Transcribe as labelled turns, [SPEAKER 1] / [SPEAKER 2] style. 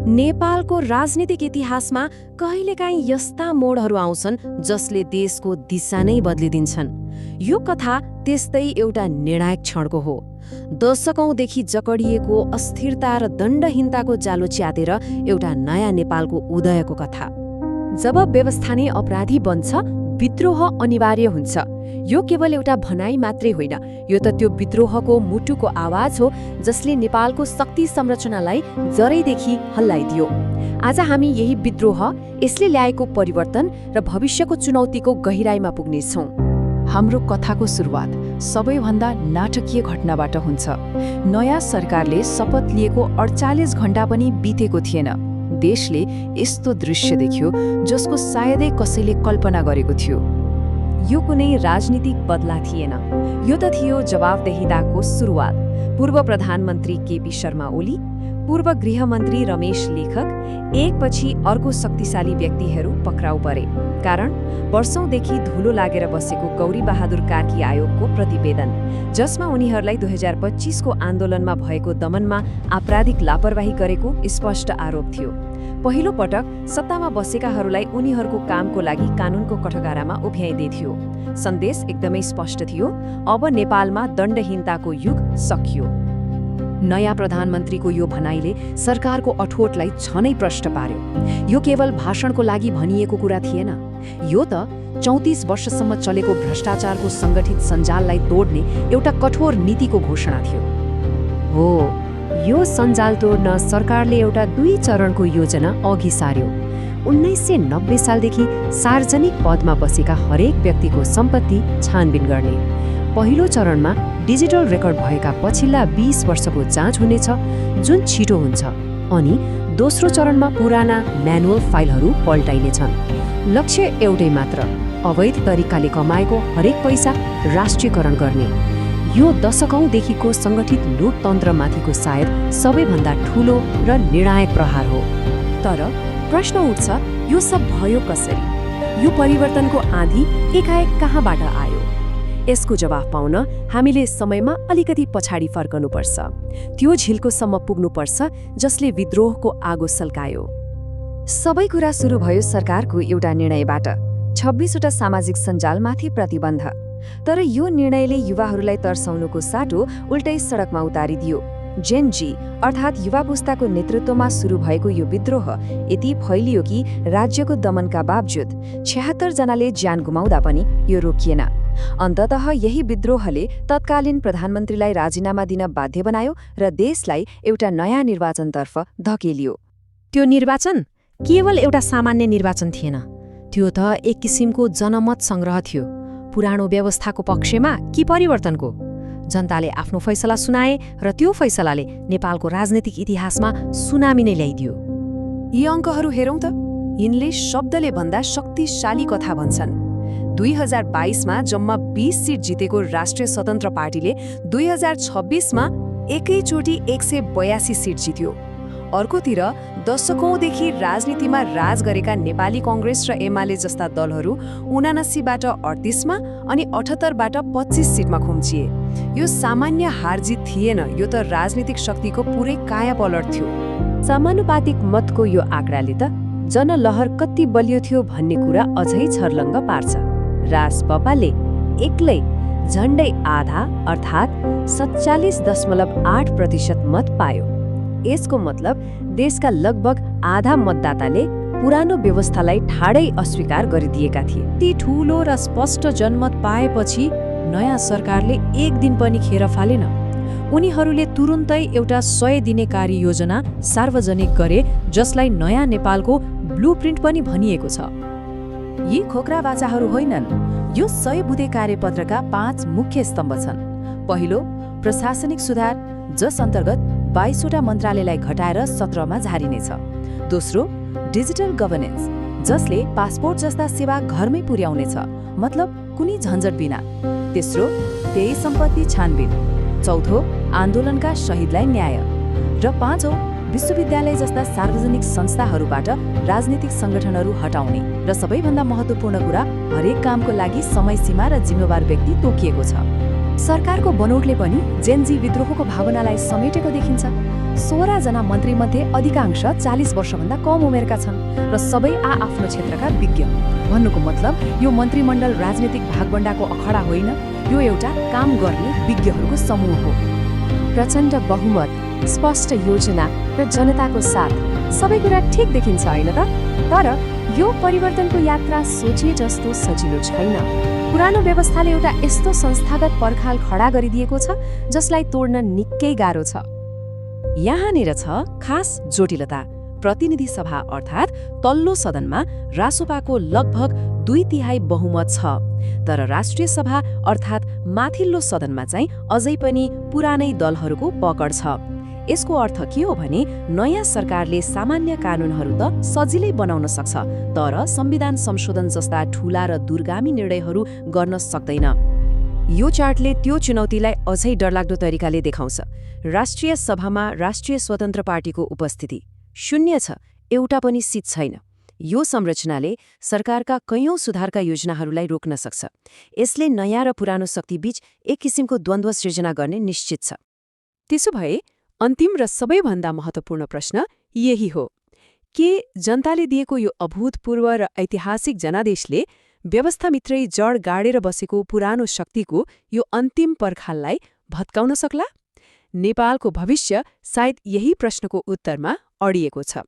[SPEAKER 1] नेपालको राजनीतिक इतिहासमा कहिलेकाहीँ यस्ता मोडहरू आउँछन् जसले देशको दिशा नै बदलिदिन्छन्। यो कथा त्यस्तै एउटा निर्णायक क्षणको हो। दशकौंदेखि जकडिएको अस्थिरता र दण्डहीनताको जालो च्यातेर एउटा नयाँ नेपालको उदयको कथा। जब व्यवस्था नै अपराधी बन्छ, विद्रोह अनिवार्य हुन्छ। यो केवल एउटा भनाइ मात्रै होइन, यो त त्यो विद्रोहको मुटुको आवाज हो जसले नेपालको शक्ति संरचनालाई जरैदेखि हल्लाइदियो। आज हामी यही विद्रोह, यसले ल्याएको परिवर्तन र भविष्यको चुनौतीको गहिराईमा पुग्नेछौँ।
[SPEAKER 2] हाम्रो कथाको सुरुवात सबैभन्दा नाटकीय घटनाबाट हुन्छ। नयाँ सरकारले शपथ लिएको 48 घण्टा पनि बितेको थिएन। देशले यस्तो दृश्य देख्यो जसको सायदै कसैले कल्पना गरेको थियो।
[SPEAKER 1] यो कुनै राजनीतिक बदला थिएन, यो त थियो जवाफदेहिताको सुरुवात। पूर्व प्रधानमन्त्री केपी शर्मा ओली, पूर्व गृहमन्त्री रमेश लेखक, एकपछि अर्को शक्तिशाली व्यक्तिहरू पक्राउ परे। कारण वर्षौंदेखि धुलो लागेर बसेको गौरी बहादुर कार्की आयोगको प्रतिवेदन, जसमा उनीहरूलाई 2025 को आन्दोलनमा भएको दमनमा आपराधिक लापरवाही गरेको स्पष्ट आरोप थियो। पहिलो पटक सत्तामा बसेकाहरूलाई उनीहरूको कामको लागि कानूनको कठघरामा उभ्याइदियो। सन्देश एकदमै स्पष्ट थियो, अब नेपालमा दण्डहीनताको युग सकियो। नयाँ प्रधानमन्त्रीको यो भनाइले सरकारको अठोटलाई झनै प्रष्ट पार्यो। यो केवल भाषणको लागि भनिएको कुरा थिएन, यो त 34 वर्षसम्म चलेको भ्रष्टाचारको सङ्गठित सञ्जाललाई तोड्ने एउटा कठोर नीतिको घोषणा थियो। हो, यो सञ्जाल तोड्न सरकारले एउटा 2 चरणको योजना अघि सार्यो। 1990 सालदेखि सार्वजनिक पदमा बसेका हरेक व्यक्तिको सम्पत्ति छानबिन गर्ने। पहिलो चरणमा डिजिटल रेकर्ड भएका पछिल्ला 20 वर्षको जाँच हुनेछ, जुन छिटो हुन्छ। अनि दोस्रो चरणमा पुराना म्यानुअल फाइलहरू पल्टाइनेछन्। लक्ष्य एउटै मात्र, अवैध तरिकाले कमाएको हरेक पैसा राष्ट्रियकरण गर्ने। यो दशकौंदेखिको सङ्गठित लोकतन्त्रमाथिको सायद सबैभन्दा ठूलो र निर्णायक प्रहार हो। तर प्रश्न उठ्छ, यो सब भयो कसरी? यो परिवर्तनको आँधी एकाएक कहाँबाट आयो? यसको जवाफ पाउन हामीले समयमा अलिकति पछाडि फर्कनुपर्छ। त्यो झिल्कोसम्म पुग्नुपर्छ जसले विद्रोहको आगो सल्कायो। सबै कुरा सुरु भयो सरकारको एउटा निर्णयबाट, 26 वटा सामाजिक सञ्जालमाथि प्रतिबन्ध। तर यो निर्णयले युवाहरूलाई तर्साउनुको साटो उल्टै सडकमा उतारिदियो। जेन जी अर्थात् युवा पुस्ताको नेतृत्वमा सुरु भएको यो विद्रोह यति फैलियो कि राज्यको दमनका बावजुद 76 जनाले ज्यान गुमाउँदा पनि यो रोकिएन। अन्ततः यही विद्रोहले तत्कालीन प्रधानमन्त्रीलाई राजीनामा दिन बाध्य बनायो र देशलाई एउटा नयाँ निर्वाचनतर्फ धकेलियो। त्यो निर्वाचन केवल एउटा सामान्य निर्वाचन थिएन, त्यो त एक किसिमको जनमत सङ्ग्रह थियो। पुरानो व्यवस्थाको पक्षमा कि परिवर्तनको? जनताले आफ्नो फैसला सुनाए र त्यो फैसलाले नेपालको राजनीतिक इतिहासमा सुनामी नै ल्याइदियो। यी अङ्कहरू हेरौँ त, यिनले शब्दले भन्दा शक्तिशाली कथा भन्छन्। 2022 मा जम्मा 20 सिट जितेको राष्ट्रिय स्वतन्त्र पार्टीले 2026 मा एकैचोटि 182 सिट जित्यो। अर्कोतिर दशकौंदेखि राजनीतिमा राज गरेका नेपाली कांग्रेस र एमाले जस्ता दलहरू 79 बाट 38 मा अनि 78 बाट 25 सिटमा खुम्चिए। यो सामान्य हारजित थिएन, यो त राजनीतिक शक्तिको पुरै कायापलट थियो। समानुपातिक मतको यो आँकडाले त जनलहर कति बलियो थियो भन्ने कुरा अझै छर्लङ्ग पार्छ। राजपापाले एक्लै झण्डै आधा अर्थात् 47.8% मत पायो। यसको मतलब देशका लगभग आधा मतदाताले पुरानो व्यवस्थालाई ठाडै अस्वीकार गरिदिएका थिए। ती ठूलो र स्पष्ट जनमत पाएपछि नयाँ सरकारले एक दिन पनि खेर फालेन। उनीहरूले तुरुन्तै एउटा 100 दिने कार्ययोजना सार्वजनिक गरे, जसलाई नयाँ नेपालको ब्लुप्रिन्ट पनि भनिएको छ। यी खोक्रा वाचाहरू होइनन्, यो 100 बुँदे कार्यपत्रका 5 मुख्य स्तम्भ छन्। पहिलो, प्रशासनिक सुधार, जस अन्तर्गत 22 वटा मन्त्रालयलाई घटाएर 17 मा झारिनेछ। दोस्रो, डिजिटल गभर्नेन्स, जसले पासपोर्ट जस्ता सेवा घरमै पुर्याउनेछ, मतलब कुनै झन्झट बिना। तेस्रो, त्यही सम्पत्ति छानबिन। चौथो, आन्दोलनका शहीदलाई न्याय। र पाँचौं, विश्वविद्यालय जस्ता सार्वजनिक संस्थाहरूबाट राजनीतिक सङ्गठनहरू हटाउने। र सबैभन्दा महत्त्वपूर्ण कुरा, हरेक कामको लागि समय सीमा र जिम्मेवार व्यक्ति तोकिएको छ।
[SPEAKER 2] सरकारको बनोटले पनि जेनजी विद्रोहको भावनालाई समेटेको देखिन्छ। 16 जना मन्त्रीमध्ये अधिकांश 40 वर्षभन्दा कम उमेरका छन् र सबै आफ्नो क्षेत्रका विज्ञ। भन्नुको मतलब यो मन्त्रीमण्डल राजनीतिक भागबण्डाको अखडा होइन, यो एउटा काम गर्ने विज्ञहरूको समूह हो।
[SPEAKER 1] प्रचण्ड बहुमत, स्पष्ट योजना र जनताको साथ, सबै कुरा ठिक देखिन्छ होइन त? तर यो परिवर्तनको यात्रा सोचे जस्तो सजिलो छैन। पुरानो व्यवस्थाले एउटा यस्तो संस्थागत पर्खाल खडा गरिदिएको छ जसलाई तोड्न निकै गाह्रो छ। यहाँनिर छ खास जटिलता। प्रतिनिधि सभा अर्थात् तल्लो सदनमा रासोपाको लगभग 2/3 बहुमत छ, तर राष्ट्रिय सभा अर्थात् माथिल्लो सदनमा चाहिँ अझै पनि पुरानै दलहरूको पकड छ। यसको अर्थ के हो भने नयाँ सरकारले सामान्य कानुनहरू त सजिलै बनाउन सक्छ, तर संविधान संशोधन जस्ता ठूला र दूरगामी निर्णयहरू गर्न सक्दैन। यो चार्टले त्यो चुनौतीलाई अझै डरलाग्दो तरिकाले देखाउँछ। राष्ट्रिय सभामा राष्ट्रिय स्वतन्त्र पार्टीको उपस्थिति 0 छ, एउटा पनि सिट छैन। यो संरचनाले सरकारका कैयौं सुधारका योजनाहरूलाई रोक्न सक्छ। यसले नयाँ र पुरानो शक्तिबीच एक किसिमको द्वन्द्व सृजना गर्ने निश्चित छ। त्यसो भए अन्तिम र सबैभन्दा महत्त्वपूर्ण प्रश्न यही हो, के जनताले दिएको यो अभूतपूर्व र ऐतिहासिक जनादेशले व्यवस्थाभित्रै जड गाडेर बसेको पुरानो शक्तिको यो अन्तिम पर्खाललाई भत्काउन सक्ला? नेपालको भविष्य सायद यही प्रश्नको उत्तरमा अडिएको छ।